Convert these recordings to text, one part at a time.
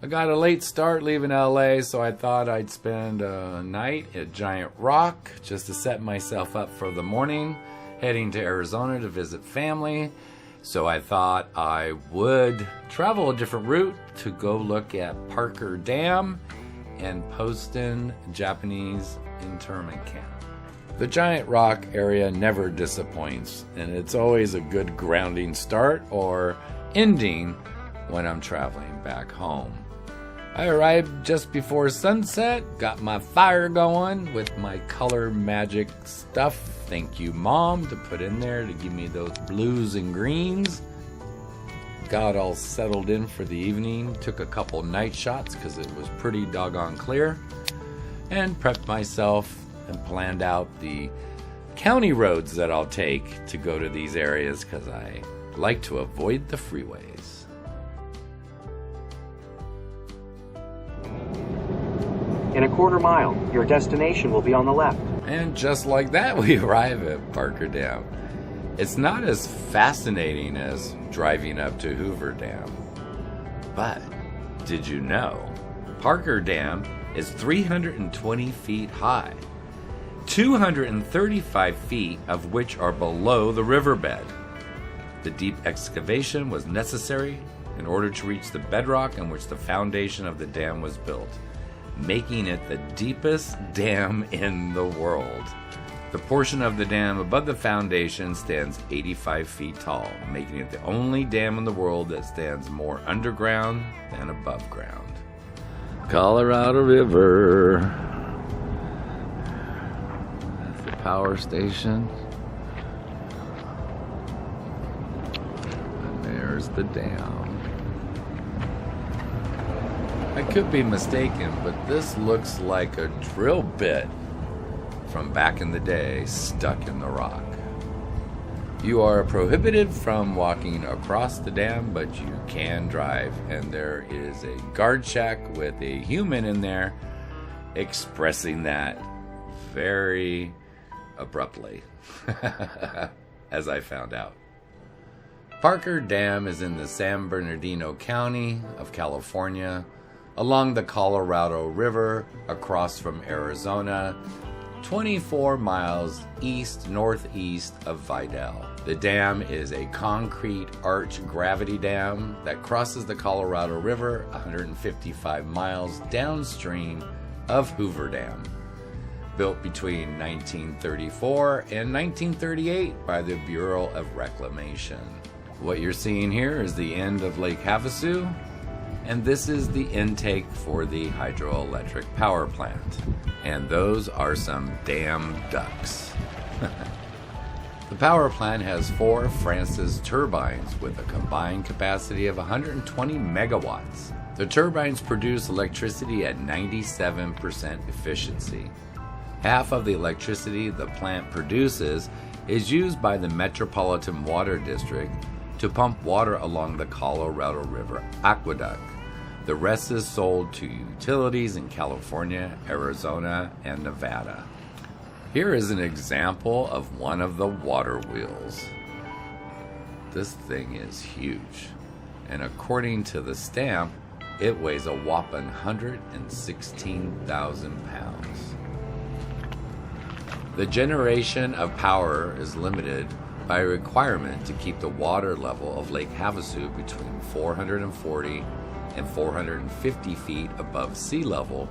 I got a late start leaving LA, so I thought I'd spend a night at Giant Rock just to set myself up for the morning, heading to Arizona to visit family. So I thought I would travel a different route to go look at Parker Dam and Poston Japanese internment camp. The Giant Rock area never disappoints, and it's always a good grounding start or ending when I'm traveling back home. I arrived just before sunset, got my fire going with my color magic stuff. Thank you, Mom, to put in there to give me those blues and greens. Got all settled in for the evening, took a couple night shots because it was pretty doggone clear, and prepped myself and planned out the county roads that I'll take to go to these areas because I like to avoid the freeways. In a quarter mile, your destination will be on the left. And just like that, we arrive at Parker Dam. It's not as fascinating as driving up to Hoover Dam. But did you know Parker Dam is 320 feet high, 235 feet of which are below the riverbed. The deep excavation was necessary in order to reach the bedrock on which the foundation of the dam was built, making it the deepest dam in the world. The portion of the dam above the foundation stands 85 feet tall, making it the only dam in the world that stands more underground than above ground. Colorado River. That's the power station. And there's the dam. I could be mistaken, but this looks like a drill bit from back in the day stuck in the rock. You are prohibited from walking across the dam, but you can drive, and there is a guard shack with a human in there expressing that very abruptly, as I found out. Parker Dam is in the San Bernardino County of California, along the Colorado River, across from Arizona, 24 miles east-northeast of Vidal. The dam is a concrete arch gravity dam that crosses the Colorado River 155 miles downstream of Hoover Dam. Built between 1934 and 1938 by the Bureau of Reclamation. What you're seeing here is the end of Lake Havasu, and this is the intake for the hydroelectric power plant. And those are some damn ducks. The power plant has 4 Francis turbines with a combined capacity of 120 megawatts. The turbines produce electricity at 97% efficiency. Half of the electricity the plant produces is used by the Metropolitan Water District to pump water along the Colorado River aqueduct. The rest is sold to utilities in California, Arizona, and Nevada. Here is an example of one of the water wheels. This thing is huge, and according to the stamp, it weighs a whopping 116,000 pounds. The generation of power is limited by a requirement to keep the water level of Lake Havasu between 440 and 450 feet above sea level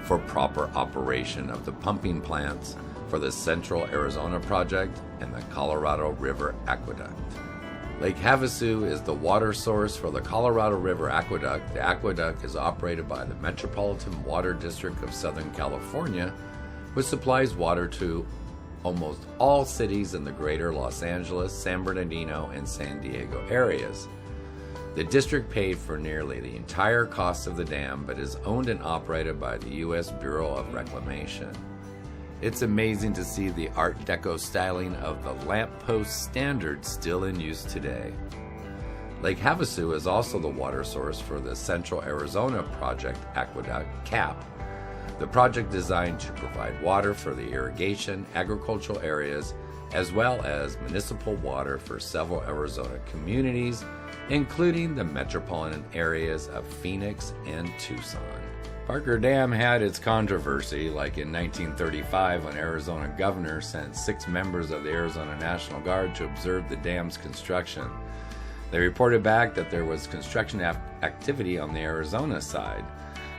for proper operation of the pumping plants for the Central Arizona Project and the Colorado River Aqueduct. Lake Havasu is the water source for the Colorado River Aqueduct. The aqueduct is operated by the Metropolitan Water District of Southern California, which supplies water to almost all cities in the greater Los Angeles, San Bernardino, and San Diego areas. The district paid for nearly the entire cost of the dam, but is owned and operated by the U.S. Bureau of Reclamation. It's amazing to see the Art Deco styling of the lamppost standard still in use today. Lake Havasu is also the water source for the Central Arizona Project Aqueduct, CAP. The project designed to provide water for the irrigation, agricultural areas, as well as municipal water for several Arizona communities, including the metropolitan areas of Phoenix and Tucson. Parker Dam had its controversy, like in 1935 when Arizona governor sent 6 members of the Arizona National Guard to observe the dam's construction. They reported back that there was construction activity on the Arizona side.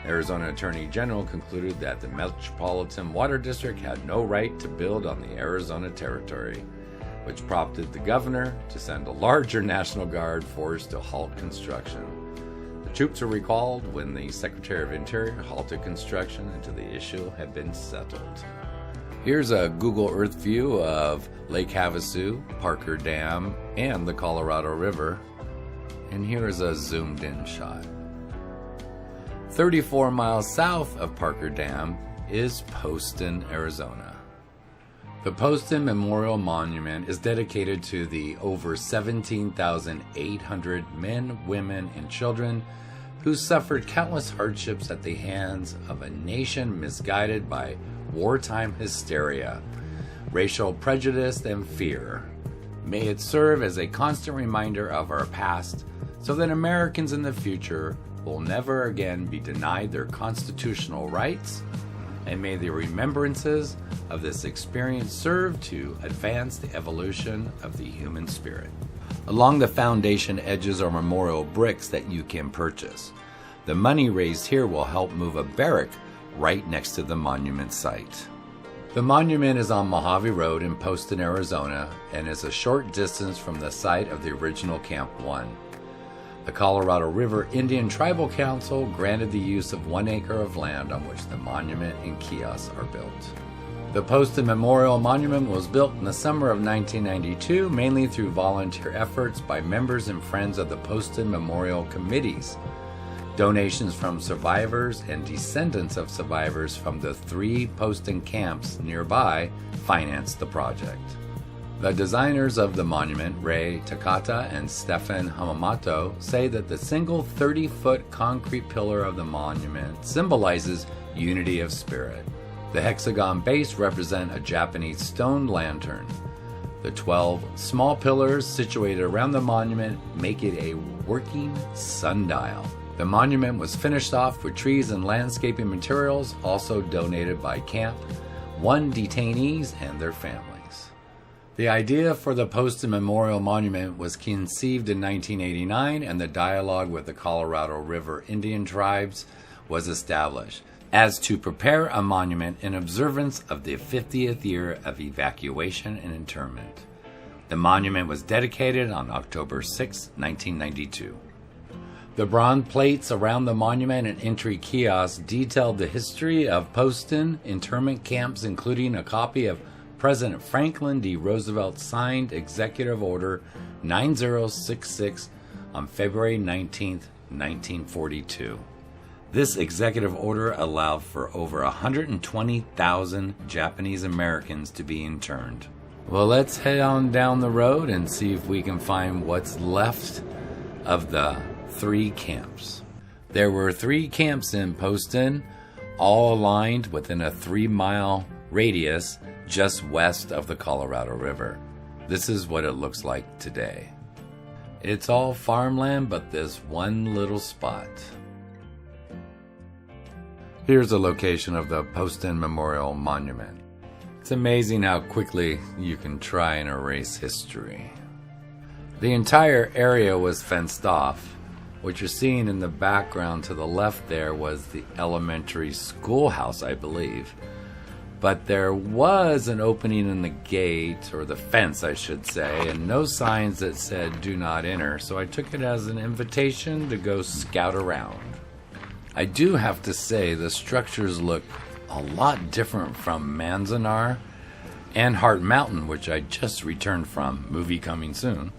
Arizona Attorney General concluded that the Metropolitan Water District had no right to build on the Arizona territory, which prompted the governor to send a larger National Guard force to halt construction. The troops were recalled when the Secretary of Interior halted construction until the issue had been settled. Here's a Google Earth view of Lake Havasu, Parker Dam, and the Colorado River. And here is a zoomed in shot. 34 miles south of Parker Dam is Poston, Arizona. The Poston Memorial Monument is dedicated to the over 17,800 men, women, and children who suffered countless hardships at the hands of a nation misguided by wartime hysteria, racial prejudice, and fear. May it serve as a constant reminder of our past so that Americans in the future will never again be denied their constitutional rights, and may the remembrances of this experience serve to advance the evolution of the human spirit. Along the foundation edges are memorial bricks that you can purchase. The money raised here will help move a barrack right next to the monument site. The monument is on Mojave Road in Poston, Arizona, and is a short distance from the site of the original Camp 1. The Colorado River Indian Tribal Council granted the use of 1 acre of land on which the monument and kiosks are built. The Poston Memorial Monument was built in the summer of 1992, mainly through volunteer efforts by members and friends of the Poston Memorial Committees. Donations from survivors and descendants of survivors from the 3 Poston camps nearby financed the project. The designers of the monument, Ray Takata and Stefan Hamamoto, say that the single 30-foot concrete pillar of the monument symbolizes unity of spirit. The hexagon base represents a Japanese stone lantern. The 12 small pillars situated around the monument make it a working sundial. The monument was finished off with trees and landscaping materials, also donated by Camp 1 detainees and their families. The idea for the Poston Memorial Monument was conceived in 1989, and the dialogue with the Colorado River Indian tribes was established as to prepare a monument in observance of the 50th year of evacuation and internment. The monument was dedicated on October 6, 1992. The bronze plates around the monument and entry kiosks detailed the history of Poston internment camps, including a copy of President Franklin D. Roosevelt's signed Executive Order 9066 on February 19, 1942. This executive order allowed for over 120,000 Japanese Americans to be interned. Well, let's head on down the road and see if we can find what's left of the 3 camps. There were 3 camps in Poston, all aligned within a 3-mile radius just west of the Colorado River. This is what it looks like today. It's all farmland, but this one little spot. Here's a location of the Poston Memorial Monument. It's amazing how quickly you can try and erase history. The entire area was fenced off. What you're seeing in the background to the left there was the elementary schoolhouse, I believe. But there was an opening in the gate, or the fence I should say, and no signs that said do not enter, so I took it as an invitation to go scout around. I do have to say the structures look a lot different from Manzanar and Heart Mountain, which I just returned from, movie coming soon.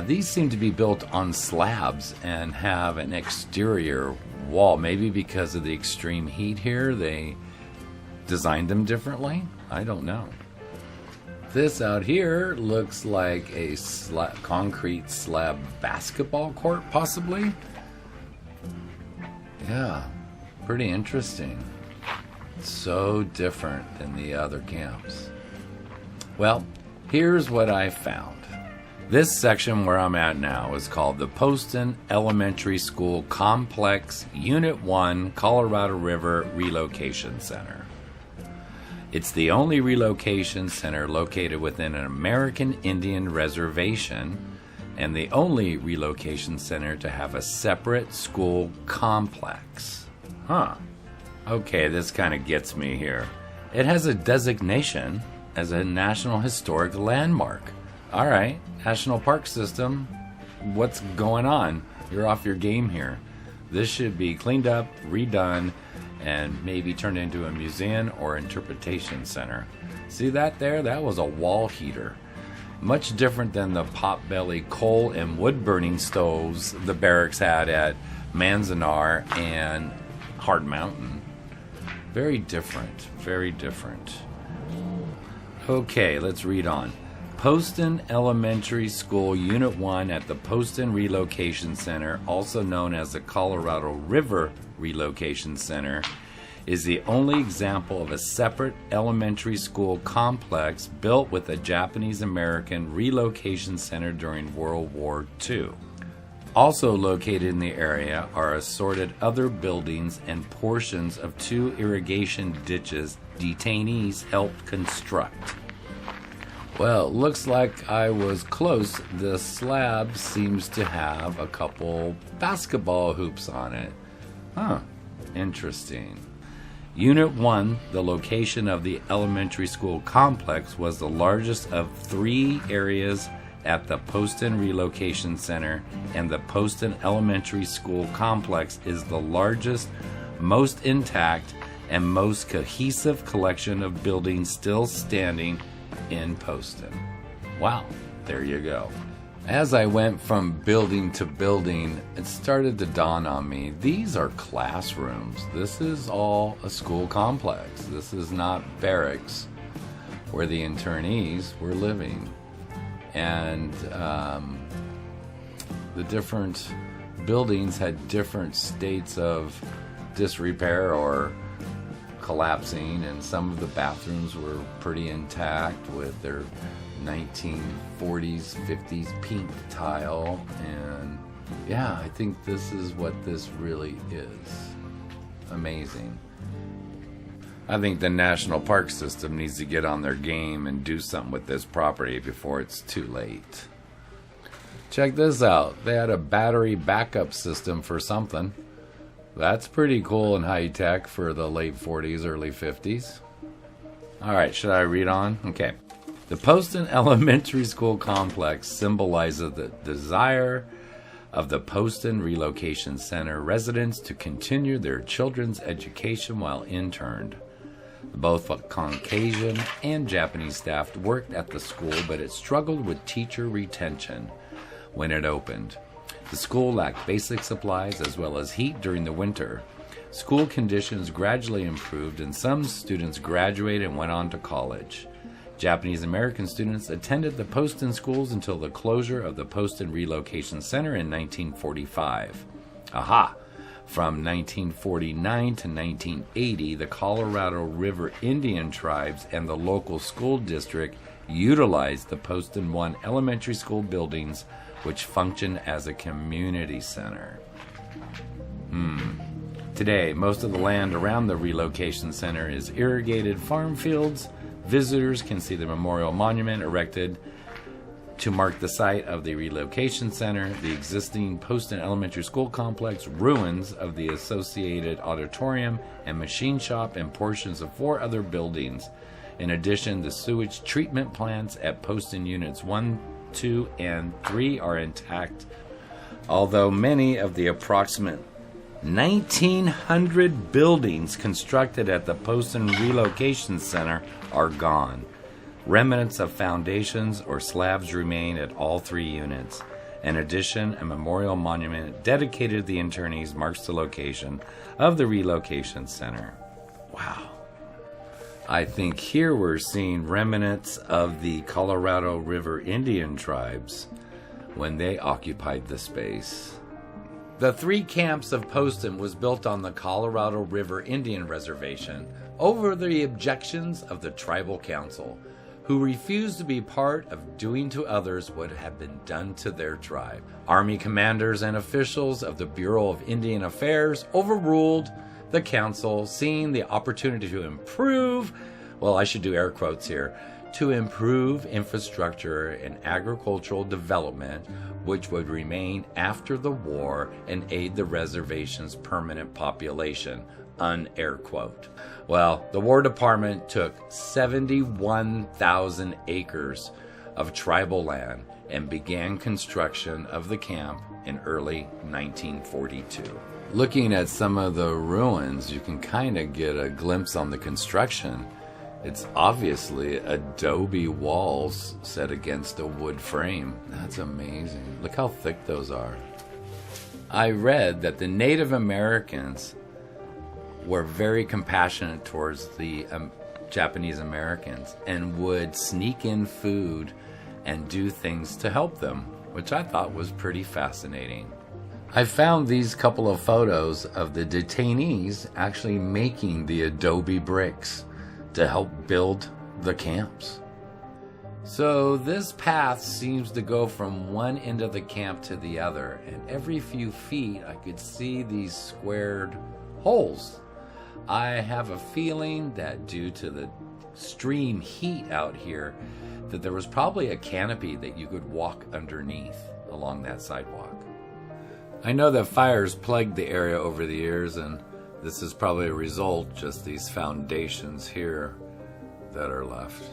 These seem to be built on slabs and have an exterior wall. Maybe because of the extreme heat here, they designed them differently. I don't know. This out here looks like a concrete slab basketball court, possibly. Yeah, pretty interesting. So different than the other camps. Well, here's what I found. This section where I'm at now is called the Poston Elementary School Complex Unit 1 Colorado River Relocation Center. It's the only relocation center located within an American Indian reservation and the only relocation center to have a separate school complex. Okay, this kind of gets me here. It has a designation as a National Historic Landmark. All right, National Park System, what's going on? You're off your game here. This should be cleaned up, redone, and maybe turned into a museum or interpretation center. See that there? That was a wall heater. Much different than the potbelly coal and wood burning stoves the barracks had at Manzanar and Hard Mountain. Very different, very different. Okay, let's read on. Poston Elementary School Unit 1 at the Poston Relocation Center, also known as the Colorado River Relocation Center, is the only example of a separate elementary school complex built with a Japanese-American relocation center during World War II. Also located in the area are assorted other buildings and portions of 2 irrigation ditches detainees helped construct. Well, looks like I was close. The slab seems to have a couple basketball hoops on it. Interesting. Unit 1, the location of the elementary school complex, was the largest of 3 areas at the Poston Relocation Center, and the Poston Elementary School complex is the largest, most intact, and most cohesive collection of buildings still standing in Poston. Wow, there you go. As I went from building to building, it started to dawn on me, these are classrooms. This is all a school complex. This is not barracks where the internees were living. And the different buildings had different states of disrepair or collapsing, and some of the bathrooms were pretty intact with their 1940s, 50s pink tile. And yeah, I think this is what this really is. Amazing. I think the National Park System needs to get on their game and do something with this property before it's too late. Check this out. They had a battery backup system for something. That's pretty cool and high tech for the late 40s, early 50s. All right, should I read on? Okay. The Poston Elementary School complex symbolizes the desire of the Poston Relocation Center residents to continue their children's education while interned. Both Caucasian and Japanese staff worked at the school, but it struggled with teacher retention when it opened. The school lacked basic supplies as well as heat during the winter. School conditions gradually improved, and some students graduated and went on to college. Japanese American students attended the Poston schools until the closure of the Poston Relocation Center in 1945. From 1949 to 1980, the Colorado River Indian tribes and the local school district utilized the Poston 1 elementary school buildings, which function as a community center. Today, most of the land around the relocation center is irrigated farm fields. Visitors can see the memorial monument erected to mark the site of the relocation center, the existing Poston Elementary School complex, ruins of the associated auditorium and machine shop, and portions of 4 other buildings. In addition, the sewage treatment plants at Poston Units 1, 2, and 3 are intact, although many of the approximate 1,900 buildings constructed at the Poston Relocation Center are gone. Remnants of foundations or slabs remain at all 3 units. In addition, a memorial monument dedicated to the internees marks the location of the relocation center. Wow. I think here we're seeing remnants of the Colorado River Indian tribes when they occupied the space. The 3 camps of Poston was built on the Colorado River Indian Reservation over the objections of the Tribal Council, who refused to be part of doing to others what had been done to their tribe. Army commanders and officials of the Bureau of Indian Affairs overruled the council, seeing the opportunity to improve, well, I should do air quotes here, to improve infrastructure and agricultural development, which would remain after the war and aid the reservation's permanent population, un-air quote. Well, the War Department took 71,000 acres of tribal land and began construction of the camp in early 1942. Looking at some of the ruins, you can kind of get a glimpse on the construction. It's obviously adobe walls set against a wood frame. That's amazing. Look how thick those are. I read that the Native Americans were very compassionate towards the Japanese Americans and would sneak in food and do things to help them, which I thought was pretty fascinating. I found these couple of photos of the detainees actually making the adobe bricks to help build the camps. So this path seems to go from one end of the camp to the other, and every few feet I could see these squared holes. I have a feeling that due to the extreme heat out here, that there was probably a canopy that you could walk underneath along that sidewalk. I know that fires plagued the area over the years, and this is probably a result, just these foundations here that are left.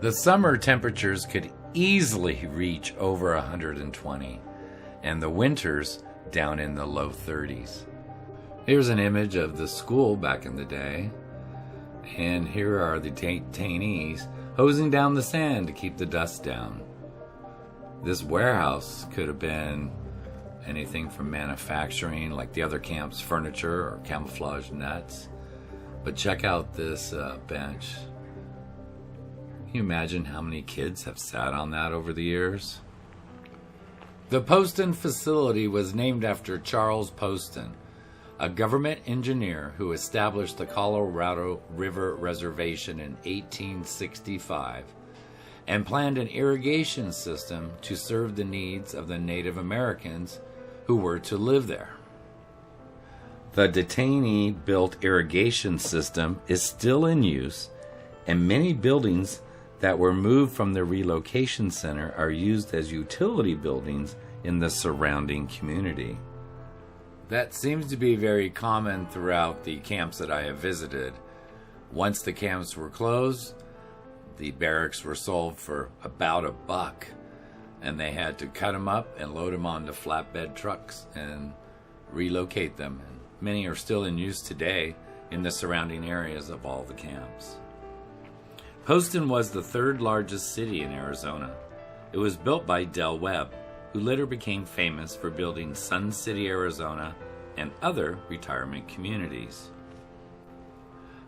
The summer temperatures could easily reach over 120, and the winters down in the low 30s. Here's an image of the school back in the day, and here are the detainees hosing down the sand to keep the dust down. This warehouse could have been anything from manufacturing, like the other camps, furniture or camouflage nets. But check out this bench. Can you imagine how many kids have sat on that over the years? The Poston facility was named after Charles Poston, a government engineer who established the Colorado River Reservation in 1865 and planned an irrigation system to serve the needs of the Native Americans who were to live there. The detainee-built irrigation system is still in use, and many buildings that were moved from the relocation center are used as utility buildings in the surrounding community. That seems to be very common throughout the camps that I have visited. Once the camps were closed, the barracks were sold for about $1, and they had to cut them up and load them onto flatbed trucks and relocate them. And many are still in use today in the surrounding areas of all the camps. Poston was the third largest city in Arizona. It was built by Del Webb, who later became famous for building Sun City, Arizona, and other retirement communities.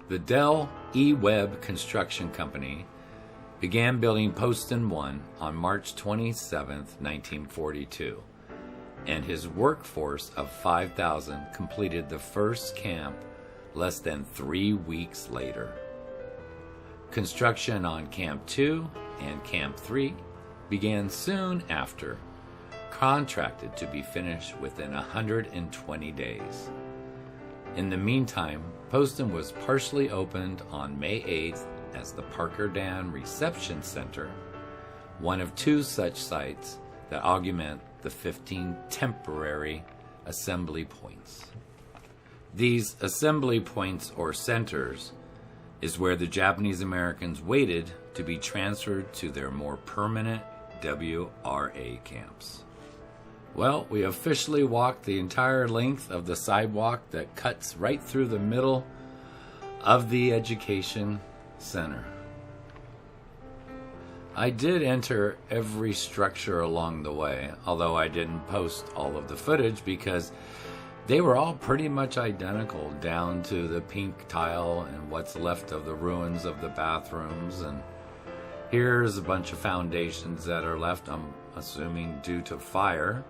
The Del E. Webb Construction Company began building Poston 1 on March 27, 1942, and his workforce of 5,000 completed the first camp less than 3 weeks later. Construction on Camp 2 and Camp 3 began soon after, contracted to be finished within 120 days. In the meantime, Poston was partially opened on May 8th as the Parker Dam Reception Center, one of 2 such sites that augment the 15 temporary assembly points. These assembly points or centers is where the Japanese Americans waited to be transferred to their more permanent WRA camps. Well, we officially walked the entire length of the sidewalk that cuts right through the middle of the education center. I did enter every structure along the way, although I didn't post all of the footage because they were all pretty much identical down to the pink tile and what's left of the ruins of the bathrooms. And here's a bunch of foundations that are left, I'm assuming due to fire.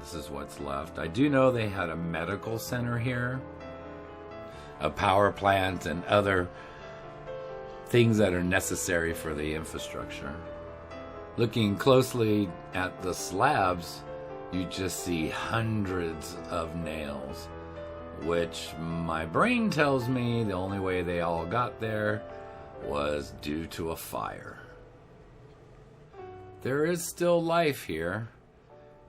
This is what's left. I do know they had a medical center here, a power plant, and other things that are necessary for the infrastructure. Looking closely at the slabs, you just see hundreds of nails, which my brain tells me the only way they all got there was due to a fire. There is still life here,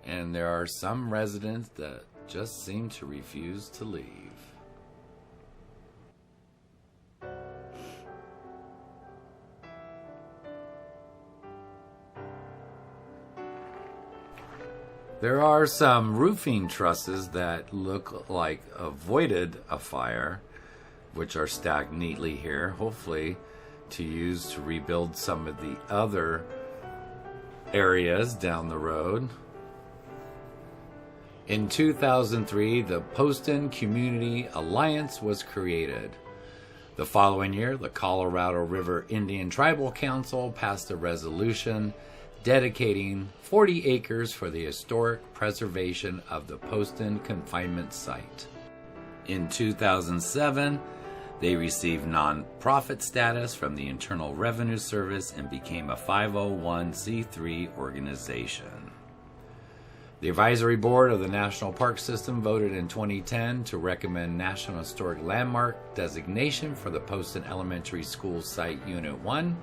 and there are some residents that just seem to refuse to leave. There are some roofing trusses that look like avoided a fire, which are stacked neatly here, hopefully to use to rebuild some of the other areas down the road. In 2003, the Poston Community Alliance was created. The following year, the Colorado River Indian Tribal Council passed a resolution dedicating 40 acres for the historic preservation of the Poston confinement site. In 2007, they received nonprofit status from the Internal Revenue Service and became a 501c3 organization. The advisory board of the National Park System voted in 2010 to recommend National Historic Landmark designation for the Poston Elementary School Site Unit 1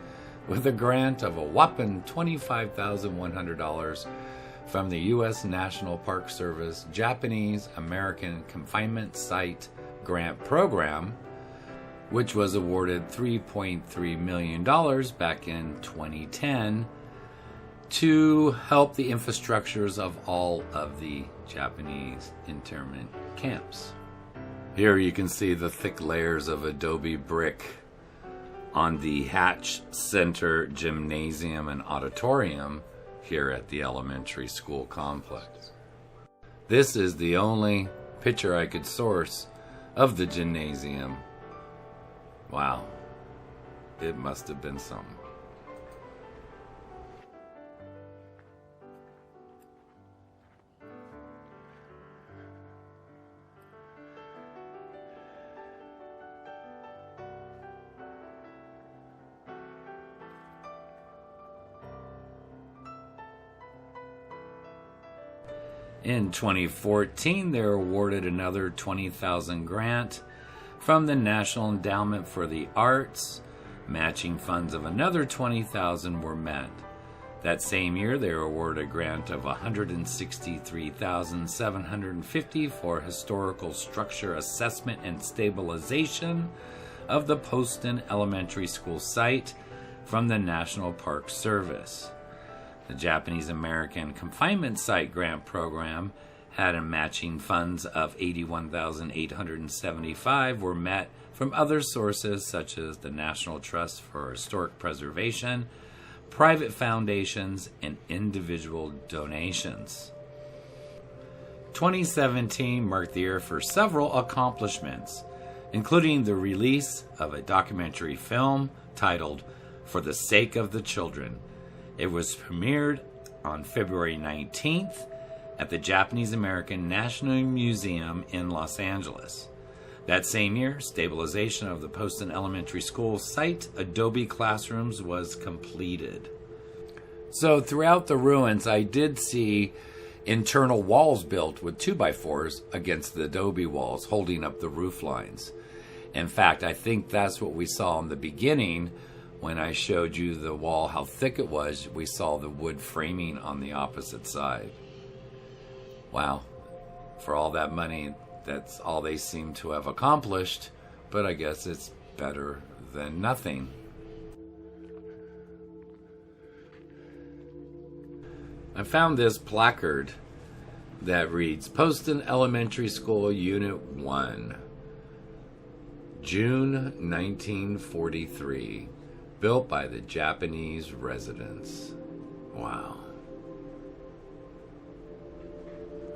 with a grant of a whopping $25,100 from the U.S. National Park Service Japanese American Confinement Site Grant Program, which was awarded $3.3 million back in 2010 to help the infrastructures of all of the Japanese internment camps. Here you can see the thick layers of adobe brick on the Hatch Center Gymnasium and Auditorium here at the elementary school complex. This is the only picture I could source of the gymnasium. Wow, it must have been something. In 2014, they were awarded another $20,000 grant from the National Endowment for the Arts. Matching funds of another $20,000 were met. That same year, they were awarded a grant of $163,750 for historical structure assessment and stabilization of the Poston Elementary School site from the National Park Service. The Japanese American Confinement Site Grant Program had a matching funds of $81,875 were met from other sources such as the National Trust for Historic Preservation, private foundations, and individual donations. 2017 marked the year for several accomplishments, including the release of a documentary film titled For the Sake of the Children. It was premiered on February 19th at the Japanese American National Museum in Los Angeles. That same year, stabilization of the Poston Elementary School site, Adobe classrooms, was completed. So throughout the ruins, I did see internal walls built with 2x4s against the adobe walls, holding up the roof lines. In fact, I think that's what we saw in the beginning. When I showed you the wall, how thick it was, we saw the wood framing on the opposite side. Wow, for all that money, that's all they seem to have accomplished, but I guess it's better than nothing. I found this placard that reads, Poston Elementary School Unit 1, June 1943. Built by the Japanese residents. Wow.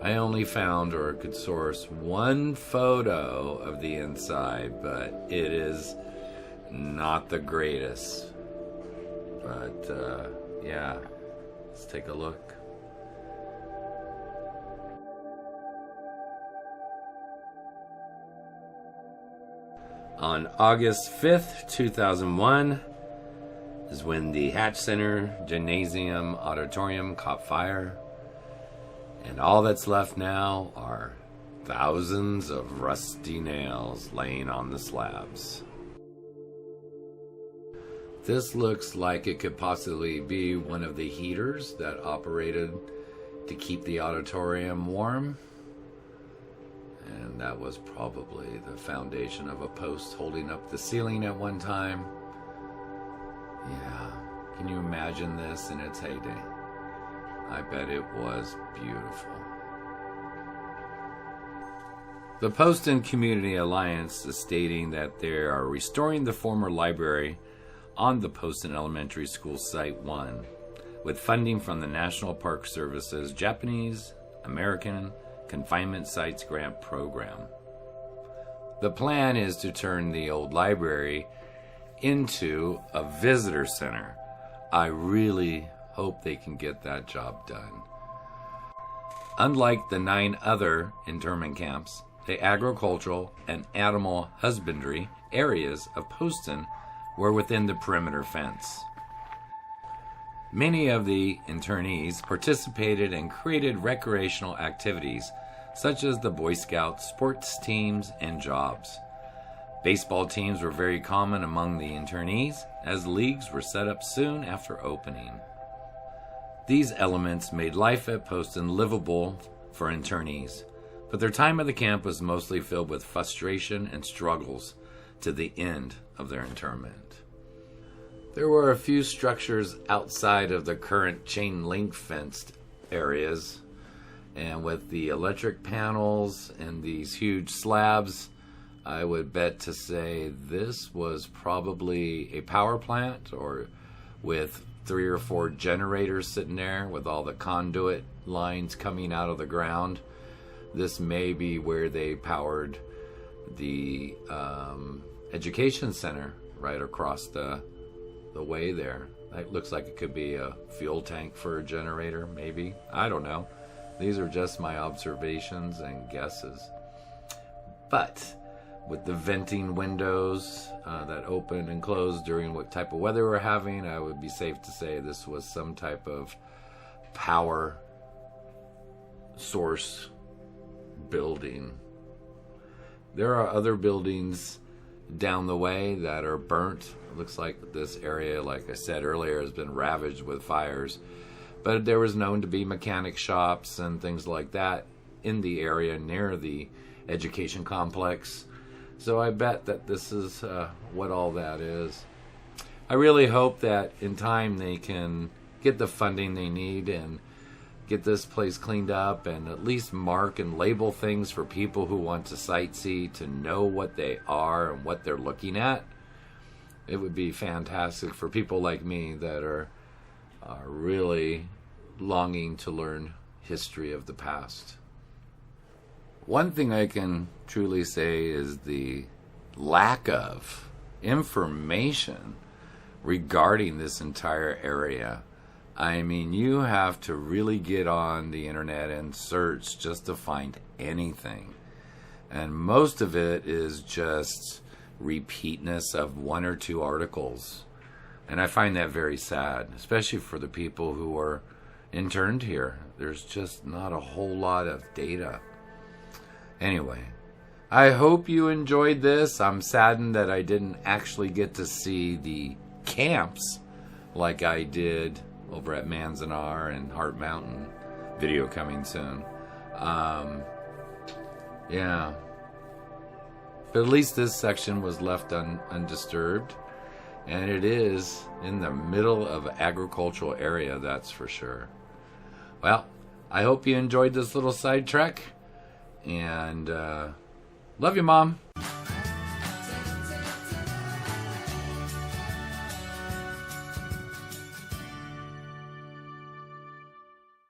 I only found or could source one photo of the inside, but it is not the greatest. But yeah, let's take a look. On August 5th, 2001, is when the Hatch Center Gymnasium Auditorium caught fire, and all that's left now are thousands of rusty nails laying on the slabs. This looks like it could possibly be one of the heaters that operated to keep the auditorium warm. And that was probably the foundation of a post holding up the ceiling at one time. Yeah, can you imagine this in its heyday? I bet it was beautiful. The Poston Community Alliance is stating that they are restoring the former library on the Poston Elementary School Site 1 with funding from the National Park Service's Japanese American Confinement Sites Grant Program. The plan is to turn the old library into a visitor center. I really hope they can get that job done. Unlike the 9 other internment camps, the agricultural and animal husbandry areas of Poston were within the perimeter fence. Many of the internees participated and created recreational activities such as the Boy Scouts, sports teams, and jobs. Baseball teams were very common among the internees, as leagues were set up soon after opening. These elements made life at Poston livable for internees, but their time at the camp was mostly filled with frustration and struggles to the end of their internment. There were a few structures outside of the current chain link fenced areas, and with the electric panels and these huge slabs, I would bet to say this was probably a power plant, or with 3 or 4 generators sitting there with all the conduit lines coming out of the ground. This may be where they powered the education center right across the way there. It looks like it could be a fuel tank for a generator, maybe. I don't know. These are just my observations and guesses. But with the venting windows that opened and closed during what type of weather we're having, I would be safe to say this was some type of power source building. There are other buildings down the way that are burnt. It looks like this area, like I said earlier, has been ravaged with fires. But there was known to be mechanic shops and things like that in the area near the education complex. So I bet that this is what all that is. I really hope that in time they can get the funding they need and get this place cleaned up, and at least mark and label things for people who want to sightsee to know what they are and what they're looking at. It would be fantastic for people like me that are really longing to learn history of the past. One thing I can truly say is the lack of information regarding this entire area. I mean, you have to really get on the internet and search just to find anything. And most of it is just repeatness of 1 or 2 articles. And I find that very sad, especially for the people who are interned here. There's just not a whole lot of data. Anyway, I hope you enjoyed this. I'm saddened that I didn't actually get to see the camps like I did over at Manzanar and Heart Mountain. Video coming soon. Yeah. But at least this section was left undisturbed. And it is in the middle of an agricultural area, that's for sure. Well, I hope you enjoyed this little side trek. And love you, Mom.